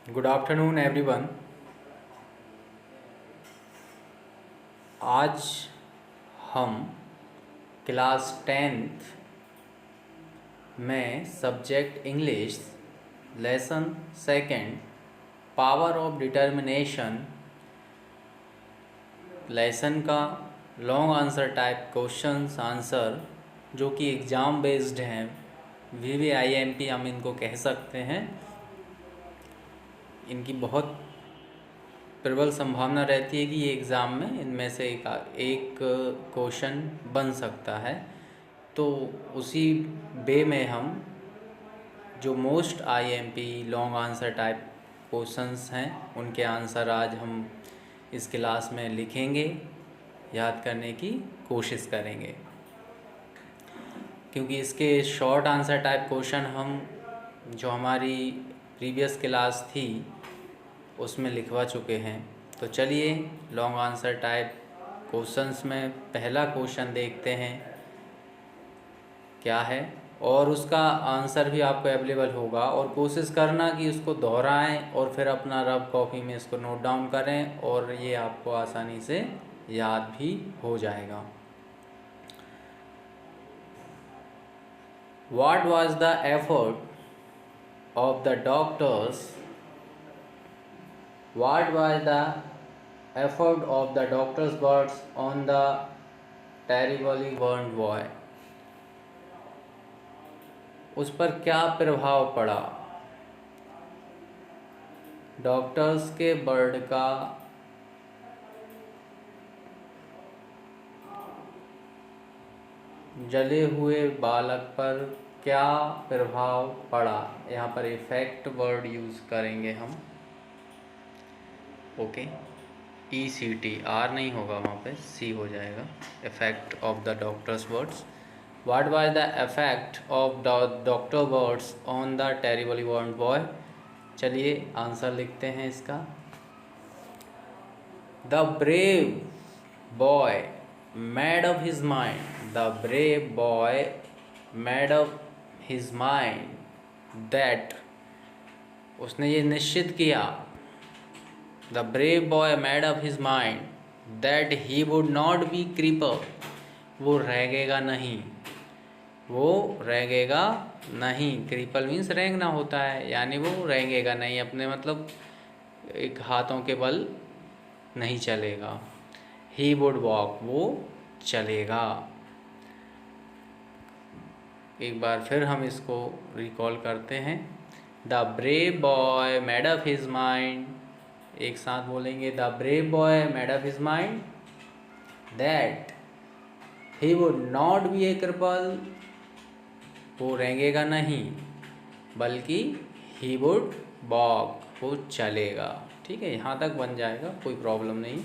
Good afternoon everyone. आज हम class 10th में subject English lesson second power of determination lesson का long answer type questions answer जो कि एग्ज़ाम बेस्ड हैं, VVIMP हम इनको कह सकते हैं। इनकी बहुत प्रबल संभावना रहती है कि ये एग्ज़ाम में इनमें से एक क्वेश्चन बन सकता है। तो उसी वे में हम जो most IMP long answer type questions हैं उनके आंसर आज हम इस क्लास में लिखेंगे, याद करने की कोशिश करेंगे। क्योंकि इसके शॉर्ट आंसर टाइप क्वेश्चन हम जो हमारी प्रीवियस क्लास थी उसमें लिखवा चुके हैं। तो चलिए लॉन्ग आंसर टाइप क्वेश्चंस में पहला क्वेश्चन देखते हैं क्या है, और उसका आंसर भी आपको अवेलेबल होगा। और कोशिश करना कि उसको दोहराएं और फिर अपना रफ कॉपी में इसको नोट डाउन करें, और ये आपको आसानी से याद भी हो जाएगा। What was the effort of the doctors? What was the effort of the doctor's words on the terribly burned boy? उस पर क्या प्रभाव पड़ा? डॉक्टर्स के वर्ड का जले हुए बालक पर क्या प्रभाव पड़ा? यहाँ पर इफेक्ट वर्ड यूज़ करेंगे हम। ओके, ECT, R नहीं होगा वहाँ पे, C हो जाएगा। Effect of the doctors words. What was the effect of the doctor words on the terribly burned boy? चलिए आंसर लिखते हैं इसका। The brave boy made up his mind. The brave boy made up his mind that, उसने ये निश्चित किया। The brave boy made up his mind that he would not be creeper. वो रेंगेगा नहीं, वो रेंगेगा नहीं। क्रीपल मीन्स रेंगना होता है, यानी वो रेंगेगा नहीं, अपने मतलब एक हाथों के बल नहीं चलेगा। He would walk, वो चलेगा। एक बार फिर हम इसको रिकॉल करते हैं। The brave boy made up his mind, एक साथ बोलेंगे। The brave boy made up his mind that he would not be A cripple, वो रेंगेगा नहीं बल्कि ही वुड वॉक, वो चलेगा। ठीक है, यहाँ तक बन जाएगा, कोई प्रॉब्लम नहीं।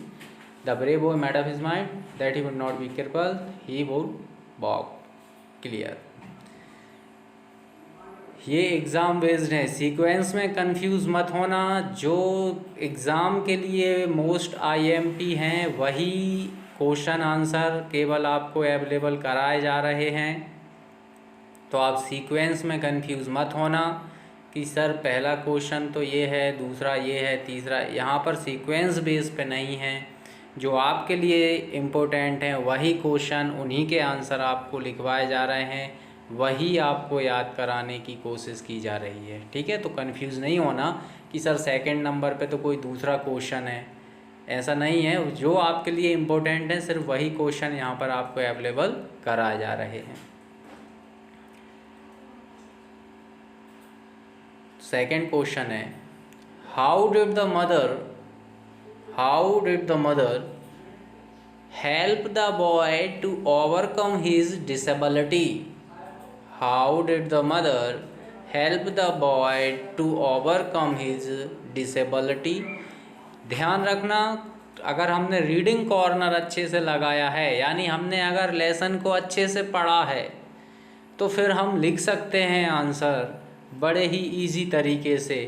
The brave boy made up his mind that he would not be cripple, he would walk. Clear. ये एग्ज़ाम बेस्ड है, सीक्वेंस में कंफ्यूज मत होना। जो एग्ज़ाम के लिए मोस्ट IMP हैं वही क्वेश्चन आंसर केवल आपको अवेलेबल कराए जा रहे हैं। तो आप सीक्वेंस में कंफ्यूज मत होना कि सर पहला क्वेश्चन तो ये है, दूसरा ये है, तीसरा। यहाँ पर सीक्वेंस बेस पे नहीं है। जो आपके लिए इम्पोर्टेंट हैं वही क्वेश्चन, उन्हीं के आंसर आपको लिखवाए जा रहे हैं, वही आपको याद कराने की कोशिश की जा रही है। ठीक है, तो कंफ्यूज नहीं होना कि सर सेकंड नंबर पे तो कोई दूसरा क्वेश्चन है, ऐसा नहीं है। जो आपके लिए इम्पोर्टेंट है सिर्फ वही क्वेश्चन यहाँ पर आपको अवेलेबल कराए जा रहे हैं। सेकंड क्वेश्चन है, how did the mother help the boy to overcome his disability? How did the mother help the boy to overcome his disability? ध्यान रखना, अगर हमने रीडिंग कॉर्नर अच्छे से लगाया है, यानी हमने अगर लेसन को अच्छे से पढ़ा है, तो फिर हम लिख सकते हैं आंसर बड़े ही इजी तरीके से।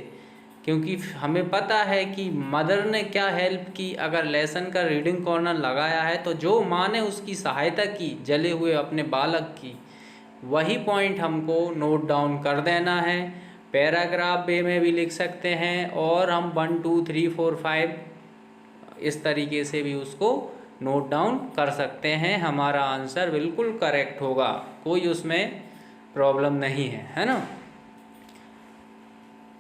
क्योंकि हमें पता है कि मदर ने क्या हेल्प की। अगर लेसन का रीडिंग कॉर्नर लगाया है तो जो माँ ने उसकी सहायता की जले हुए अपने बालक की, वही पॉइंट हमको नोट डाउन कर देना है। पैराग्राफ वे में भी लिख सकते हैं, और हम 1 2 3 4 5 इस तरीके से भी उसको नोट डाउन कर सकते हैं। हमारा आंसर बिल्कुल करेक्ट होगा, कोई उसमें प्रॉब्लम नहीं है ना।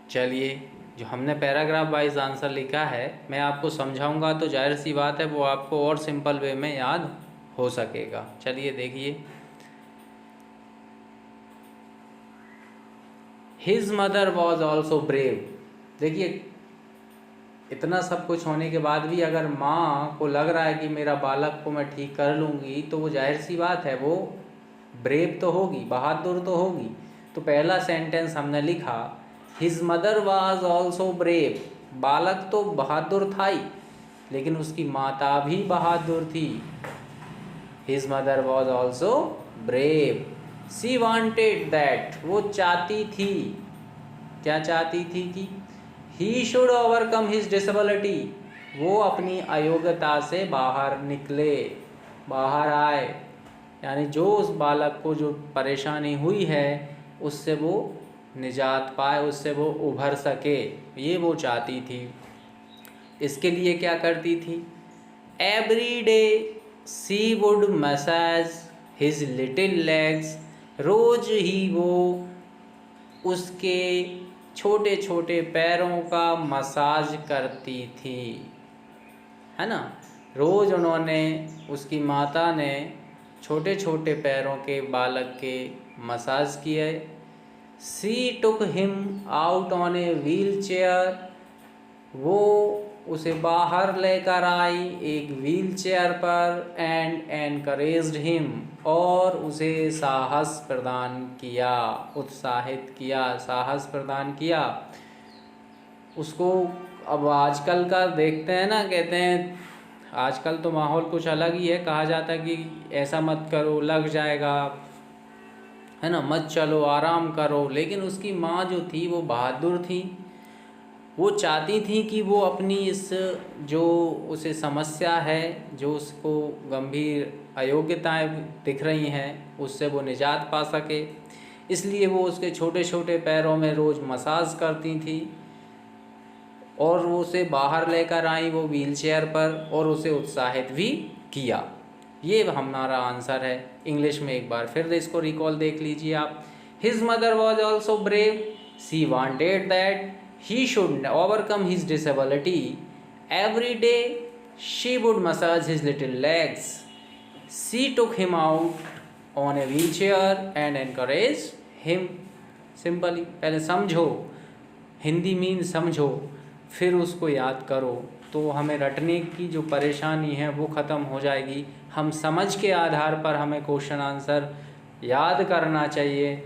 चलिए, जो हमने पैराग्राफ वाइज आंसर लिखा है मैं आपको समझाऊंगा तो जाहिर सी बात है वो आपको और सिंपल वे में याद हो सकेगा। चलिए देखिए, his mother was also brave. देखिए, इतना सब कुछ होने के बाद भी अगर माँ को लग रहा है कि मेरा बालक को मैं ठीक कर लूँगी, तो वो जाहिर सी बात है वो ब्रेव तो होगी, बहादुर तो होगी। तो पहला सेंटेंस हमने लिखा, his mother was also brave. बालक तो बहादुर था ही, लेकिन उसकी माता भी बहादुर थी। His mother was also brave. She wanted that, वो चाहती थी, क्या चाहती थी कि he should overcome his disability, वो अपनी अयोग्यता से बाहर निकले, बाहर आए, यानी जो उस बालक को जो परेशानी हुई है उससे वो निजात पाए, उससे वो उभर सके, ये वो चाहती थी। इसके लिए क्या करती थी, every day she would massage his little legs, रोज ही वो उसके छोटे छोटे पैरों का मसाज करती थी, है ना। रोज़ उन्होंने, उसकी माता ने छोटे छोटे पैरों के बालक के मसाज किए। She took him out on a wheelchair, वो उसे बाहर लेकर आई एक व्हील चेयर पर। एंड एनकरेज्ड हिम, और उसे साहस प्रदान किया, उत्साहित किया, साहस प्रदान किया उसको। अब आजकल का देखते हैं ना, कहते हैं आजकल तो माहौल कुछ अलग ही है, कहा जाता है कि ऐसा मत करो लग जाएगा, है ना, मत चलो आराम करो। लेकिन उसकी माँ जो थी वो बहादुर थी, वो चाहती थी कि वो अपनी इस जो उसे समस्या है, जो उसको गंभीर अयोग्यताएं दिख रही हैं, उससे वो निजात पा सके। इसलिए वो उसके छोटे छोटे पैरों में रोज़ मसाज करती थी, और वो उसे बाहर लेकर आई वो व्हील चेयर पर, और उसे उत्साहित भी किया। ये हमारा आंसर है। इंग्लिश में एक बार फिर इसको रिकॉल देख लीजिए आप। His mother was also brave, she wanted that he should overcome his disability. Every day she would massage his little legs. She took him out on a wheelchair and encouraged him. Simply, पहले समझो, Hindi mean समझो, फिर उसको याद करो, तो हमें रटने की जो परेशानी है वो ख़त्म हो जाएगी। हम समझ के आधार पर हमें क्वेश्चन आंसर याद करना चाहिए,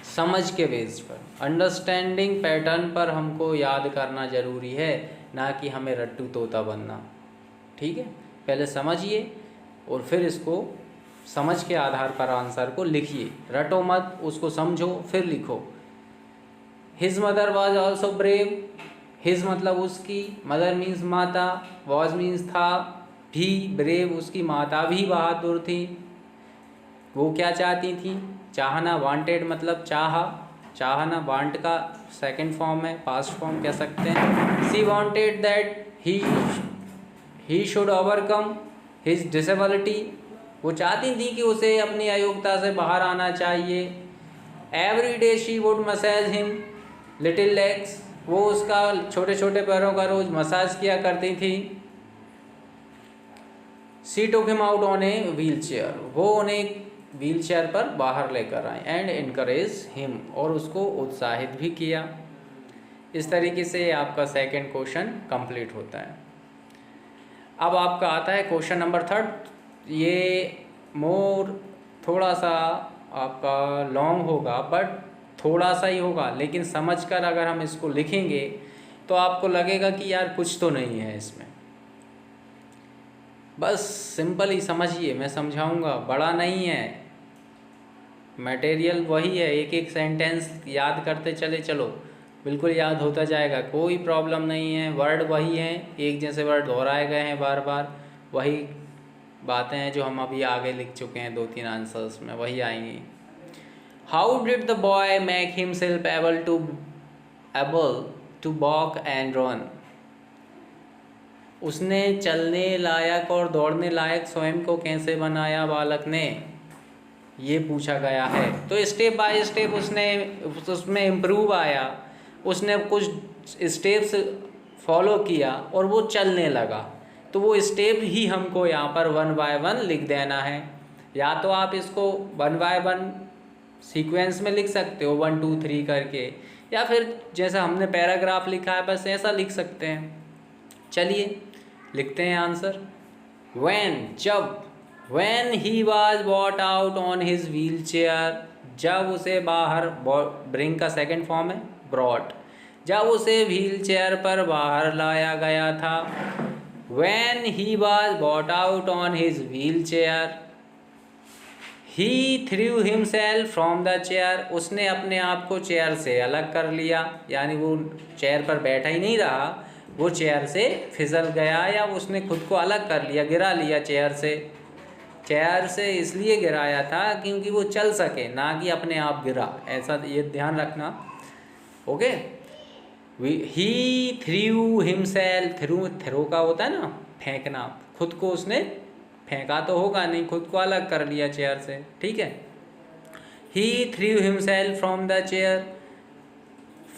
समझ के बेस पर, अंडरस्टैंडिंग पैटर्न पर हमको याद करना ज़रूरी है, ना कि हमें रट्टू तोता बनना। ठीक है, पहले समझिए और फिर इसको समझ के आधार पर आंसर को लिखिए, रटो मत, उसको समझो फिर लिखो। His mother was also brave, his मतलब उसकी, मदर मीन्स माता, वॉज मीन्स था, भी, ब्रेव उसकी माता भी बहादुर थी। वो क्या चाहती थी, चाहना, वांटेड मतलब चाहा, चाहना वांट का सेकंड फॉर्म है, पास्ट फॉर्म कह सकते हैं। She wanted that he should overcome his disability, वो चाहती थी कि उसे अपनी अयोग्यता से बाहर आना चाहिए। Every day she would massage him little legs, वो उसका छोटे छोटे पैरों का रोज मसाज किया करती थी। She took him out on a wheelchair, वो उन्हें व्हील चेयर पर बाहर लेकर आए। एंड इनकरेज हिम, और उसको उत्साहित भी किया। इस तरीके से आपका सेकंड क्वेश्चन कंप्लीट होता है। अब आपका आता है क्वेश्चन नंबर थर्ड। ये मोर थोड़ा सा आपका लॉन्ग होगा, बट थोड़ा सा ही होगा, लेकिन समझकर अगर हम इसको लिखेंगे तो आपको लगेगा कि यार कुछ तो नहीं है इसमें। बस सिंपल ही समझिए, मैं समझाऊंगा, बड़ा नहीं है, मटेरियल वही है, एक एक सेंटेंस याद करते चले चलो, बिल्कुल याद होता जाएगा, कोई प्रॉब्लम नहीं है। वर्ड वही हैं, एक जैसे वर्ड दोहराए गए हैं बार बार, वही बातें हैं जो हम अभी आगे लिख चुके हैं, 2-3 आंसर्स में वही आएंगी। How did the boy make himself able to able to walk and run. उसने चलने लायक और दौड़ने लायक स्वयं को कैसे बनाया बालक ने, ये पूछा गया है। तो स्टेप बाय स्टेप उसमें इम्प्रूव आया, उसने कुछ स्टेप्स फॉलो किया और वो चलने लगा। तो वो स्टेप ही हमको यहाँ पर 1 बाय 1 लिख देना है। या तो आप इसको 1 बाय 1 सीक्वेंस में लिख सकते हो 1 2 3 करके, या फिर जैसा हमने पैराग्राफ लिखा है बस ऐसा लिख सकते हैं। चलिए लिखते हैं आंसर। जब When he was brought out on his wheelchair, जब उसे बाहर, bring का सेकेंड फॉर्म है brought, जब उसे व्हील चेयर पर बाहर लाया गया था। When he was brought out on his wheelchair, he threw himself from the chair, उसने अपने आप को चेयर से अलग कर लिया, यानी वो चेयर पर बैठा ही नहीं रहा, वो चेयर से फिसल गया या उसने खुद को अलग कर लिया, गिरा लिया चेयर से। चेयर से इसलिए गिराया था क्योंकि वो चल सके, ना कि अपने आप गिरा, ऐसा ये ध्यान रखना। ओके, ही थ्रू हिमसेल्फ, थ्रो का होता है ना फेंकना, खुद को उसने फेंका तो होगा नहीं, खुद को अलग कर लिया चेयर से, ठीक है। He threw himself from the chair.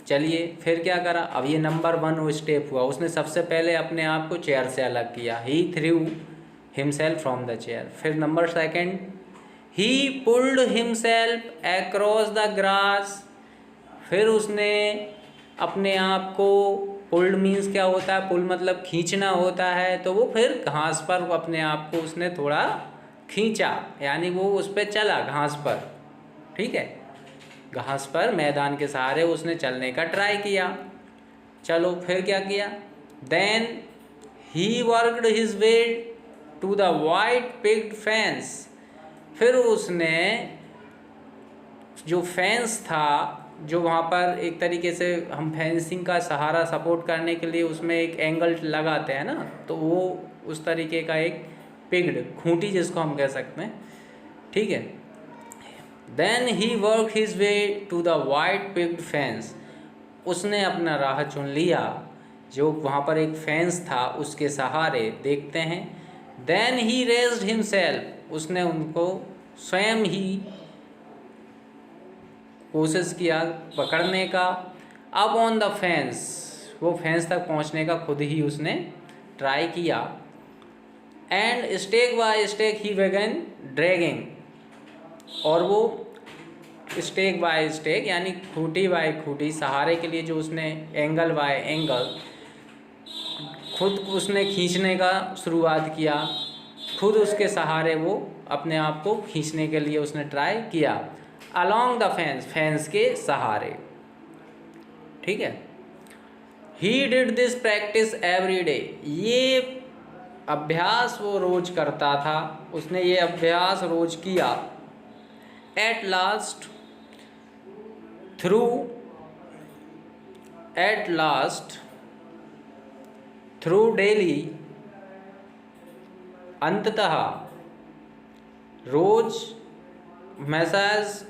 चलिए फिर क्या करा, अब ये नंबर 1 स्टेप हुआ, उसने सबसे पहले अपने आप को चेयर से अलग किया, he threw himself from the chair। फिर number 2, he pulled himself across the grass। फिर उसने अपने आप को, पुल्ड मीन्स क्या होता है, पुल मतलब खींचना होता है, तो वो फिर घास पर अपने आप को उसने थोड़ा खींचा, यानी वो उस पर चला घास पर, ठीक है, घास पर मैदान के सहारे उसने चलने का ट्राई किया। चलो फिर क्या किया, then he worked his way to the white picket fence. फिर उसने जो फेंस था, जो वहाँ पर एक तरीके से हम फेंसिंग का सहारा सपोर्ट करने के लिए उसमें एक एंगल लगाते हैं ना, तो वो उस तरीके का एक पिग्ड, खूंटी जिसको हम कह सकते हैं, ठीक है। Then he work his way to the white picket fence. उसने अपना राह चुन लिया, जो वहाँ पर एक फेंस था उसके सहारे। देखते हैं, देन ही रेज्ड हिमसेल्फ, उसने उनको स्वयं ही कोशिश किया पकड़ने का। अप ऑन द फेंस, वो फेंस तक पहुंचने का खुद ही उसने ट्राई किया। एंड स्टेक बाय स्टेक ही बेगन ड्रैगिंग, और वो स्टेक बाय स्टेक यानी खूंटी बाय खूंटी, सहारे के लिए जो उसने एंगल बाय एंगल खुद उसने खींचने का शुरुआत किया, खुद उसके सहारे वो अपने आप को खींचने के लिए उसने ट्राई किया। अलोंग द फेंस, फेंस के सहारे, ठीक है। He did this practice every day, ये अभ्यास वो रोज करता था, उसने ये अभ्यास रोज किया। एट लास्ट थ्रू डेली, अंततः रोज मसाज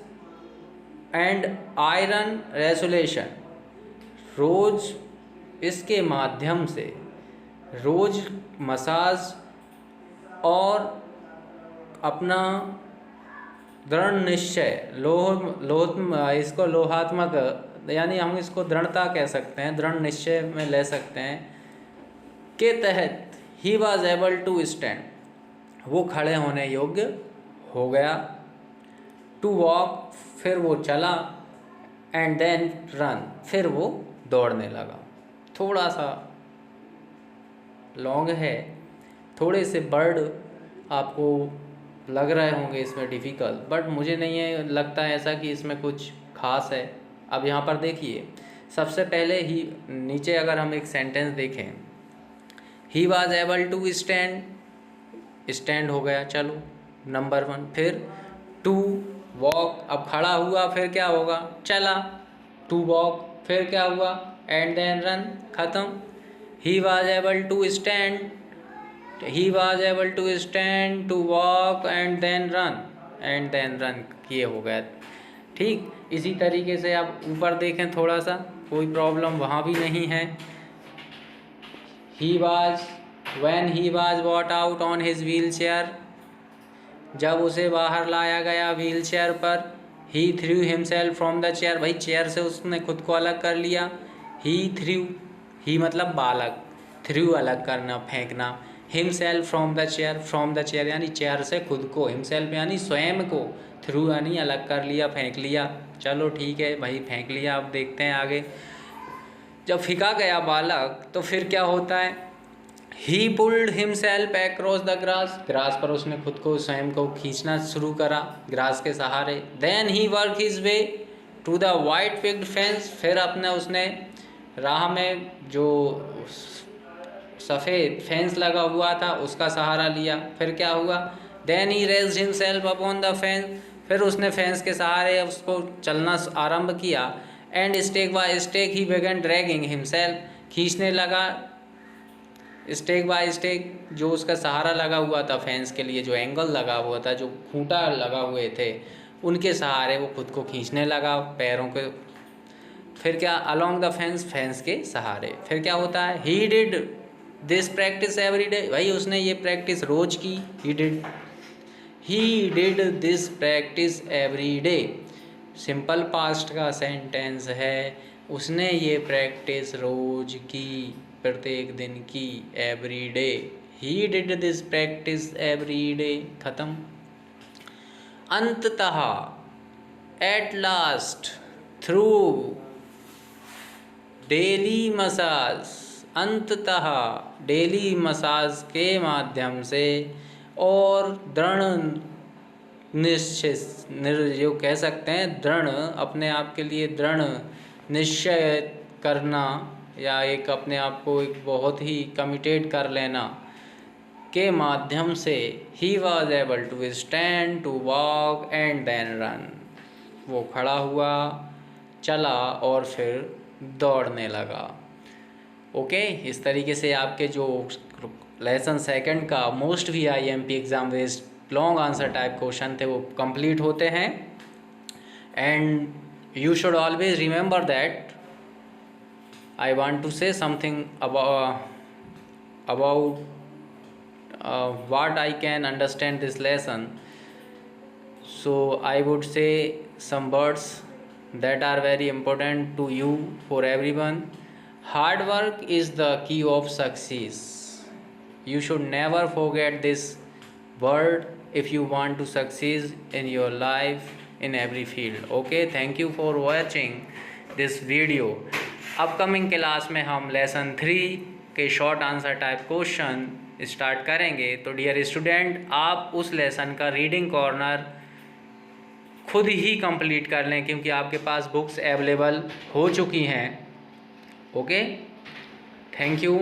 एंड आयरन रेसोलेशन, रोज इसके माध्यम से, रोज मसाज और अपना दृढ़ निश्चय, इसको लोहात्मक, यानी हम इसको दृढ़ता कह सकते हैं, दृढ़ निश्चय में ले सकते हैं, के तहत he was able to stand, वो खड़े होने योग्य हो गया। टू वॉक, फिर वो चला। एंड देन रन, फिर वो दौड़ने लगा। थोड़ा सा लॉन्ग है, थोड़े से वर्ड आपको लग रहे होंगे इसमें डिफ़िकल्ट, बट मुझे नहीं है लगता ऐसा कि इसमें कुछ खास है। अब यहाँ पर देखिए, सबसे पहले ही नीचे अगर हम एक सेंटेंस देखें, he was able to stand, stand हो गया, चलो नंबर 1। फिर टू वॉक, अब खड़ा हुआ, फिर क्या होगा, चला। टू वॉक, फिर क्या हुआ, एंड देन रन, ख़त्म। He was able to stand, he was able to stand, to walk and then run किए हो गया, ठीक। इसी तरीके से आप ऊपर देखें थोड़ा सा, कोई प्रॉब्लम वहाँ भी नहीं है। when he was brought out on his wheelchair, जब उसे बाहर लाया गया व्हील चेयर पर, he threw himself from the chair, भाई चेयर से उसने खुद को अलग कर लिया। he मतलब बालक, थ्रू अलग करना, फेंकना, himself from the chair यानी चेयर से खुद को, himself यानी स्वयं को, थ्रू यानी अलग कर लिया, फेंक लिया। चलो ठीक है भाई, फेंक लिया। अब देखते हैं आगे। जब फेंका गया बालक तो फिर क्या होता है? He pulled himself across the grass पर उसने खुद को, स्वयं को खींचना शुरू करा ग्रास के सहारे। Then he worked his way to the white picket fence, फिर अपने उसने राह में जो सफ़ेद फेंस लगा हुआ था उसका सहारा लिया। फिर क्या हुआ? Then he raised himself upon the fence, फिर उसने फेंस के सहारे उसको चलना आरंभ किया। And stake by stake he began dragging himself, खींचने लगा स्टेक बाय स्टेक, जो उसका सहारा लगा हुआ था फेंस के लिए, जो एंगल लगा हुआ था, जो खूंटा लगा हुए थे, उनके सहारे वो खुद को खींचने लगा पैरों के। फिर क्या? अलोंग द फेंस के सहारे। फिर क्या होता है? He did this practice every day, भाई उसने ये प्रैक्टिस रोज की। He did this practice every day, simple past का सेंटेंस है। उसने ये प्रैक्टिस रोज की, प्रत्येक दिन की, every day. He did this practice every day, खत्म। अंततः, at last, through daily massage, अंततः डेली मसाज के माध्यम से और दृढ़ निश्चय, जो कह सकते हैं दृढ़, अपने आप के लिए दृढ़ निश्चय करना, या एक अपने आप को एक बहुत ही कमिटेड कर लेना के माध्यम से, he was able to stand, to walk and then run, वो खड़ा हुआ, चला और फिर दौड़ने लगा। ओके, इस तरीके से आपके जो लेसन सेकंड का मोस्ट भी IMP exam based long answer type question थे वो कंप्लीट होते हैं। And you should always remember that I want to say something about what I can understand this lesson. So I would say some words that are very important to you, for everyone. Hard work is the key of success. You should never forget this word if you want to succeed in your life in every field. Okay, thank you for watching this video. Upcoming class में हम lesson 3 के short answer type question start करेंगे। तो dear student, आप उस lesson का reading corner खुद ही complete कर लें, क्योंकि आपके पास बुक्स अवेलेबल हो चुकी हैं। Okay, thank you.